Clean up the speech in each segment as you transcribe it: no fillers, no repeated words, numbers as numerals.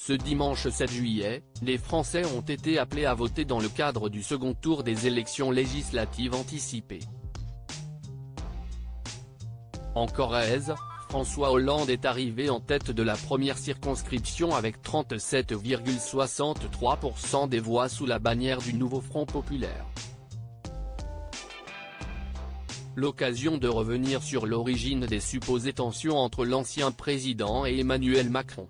Ce dimanche 7 juillet, les Français ont été appelés à voter dans le cadre du second tour des élections législatives anticipées. En Corrèze, François Hollande est arrivé en tête de la première circonscription avec 37,63% des voix sous la bannière du Nouveau Front populaire. L'occasion de revenir sur l'origine des supposées tensions entre l'ancien président et Emmanuel Macron.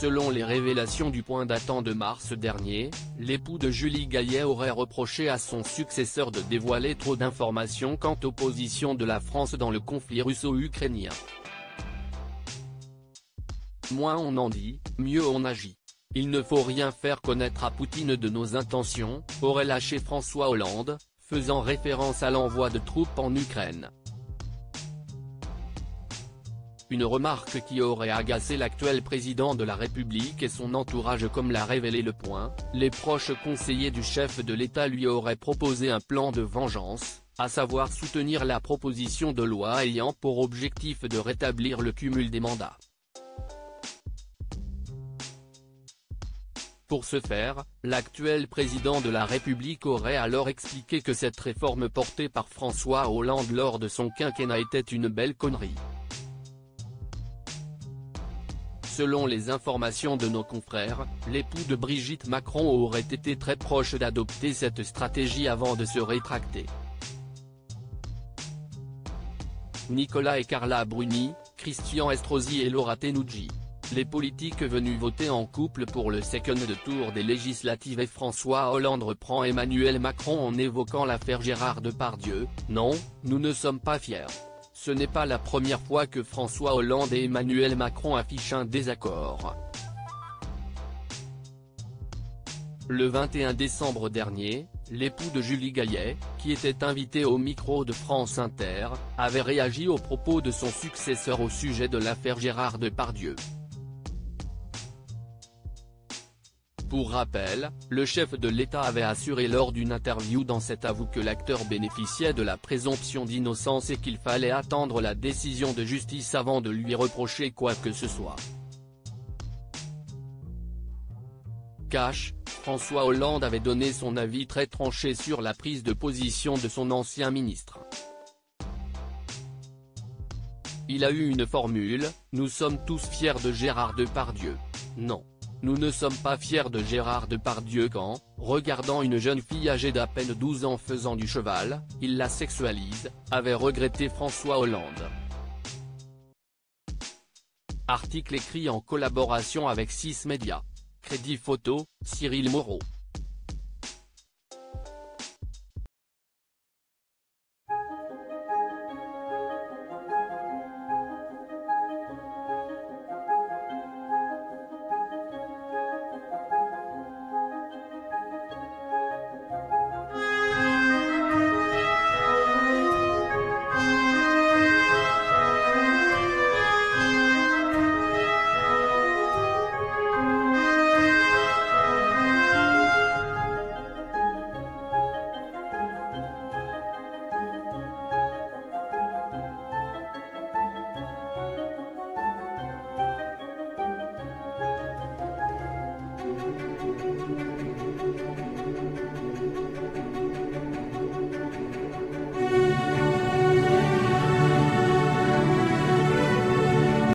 Selon les révélations du Point datant de mars dernier, l'époux de Julie Gaillet aurait reproché à son successeur de dévoiler trop d'informations quant aux positions de la France dans le conflit russo-ukrainien. Moins on en dit, mieux on agit. Il ne faut rien faire connaître à Poutine de nos intentions, aurait lâché François Hollande, faisant référence à l'envoi de troupes en Ukraine. Une remarque qui aurait agacé l'actuel président de la République et son entourage comme l'a révélé Le Point, les proches conseillers du chef de l'État lui auraient proposé un plan de vengeance, à savoir soutenir la proposition de loi ayant pour objectif de rétablir le cumul des mandats. Pour ce faire, l'actuel président de la République aurait alors expliqué que cette réforme portée par François Hollande lors de son quinquennat était une belle connerie. Selon les informations de nos confrères, l'époux de Brigitte Macron aurait été très proche d'adopter cette stratégie avant de se rétracter. Nicolas et Carla Bruni, Christian Estrosi et Laura Tenucci. Les politiques venus voter en couple pour le second tour des législatives et François Hollande reprend Emmanuel Macron en évoquant l'affaire Gérard Depardieu. Non, nous ne sommes pas fiers. Ce n'est pas la première fois que François Hollande et Emmanuel Macron affichent un désaccord. Le 21 décembre dernier, l'époux de Julie Gaillet, qui était invité au micro de France Inter, avait réagi aux propos de son successeur au sujet de l'affaire Gérard Depardieu. Pour rappel, le chef de l'État avait assuré lors d'une interview dans cet avou que l'acteur bénéficiait de la présomption d'innocence et qu'il fallait attendre la décision de justice avant de lui reprocher quoi que ce soit. Cash, François Hollande avait donné son avis très tranché sur la prise de position de son ancien ministre. Il a eu une formule, nous sommes tous fiers de Gérard Depardieu. Non. Nous ne sommes pas fiers de Gérard Depardieu quand, regardant une jeune fille âgée d'à peine 12 ans faisant du cheval, il la sexualise, avait regretté François Hollande. Article écrit en collaboration avec 6 médias. Crédit photo, Cyril Moreau.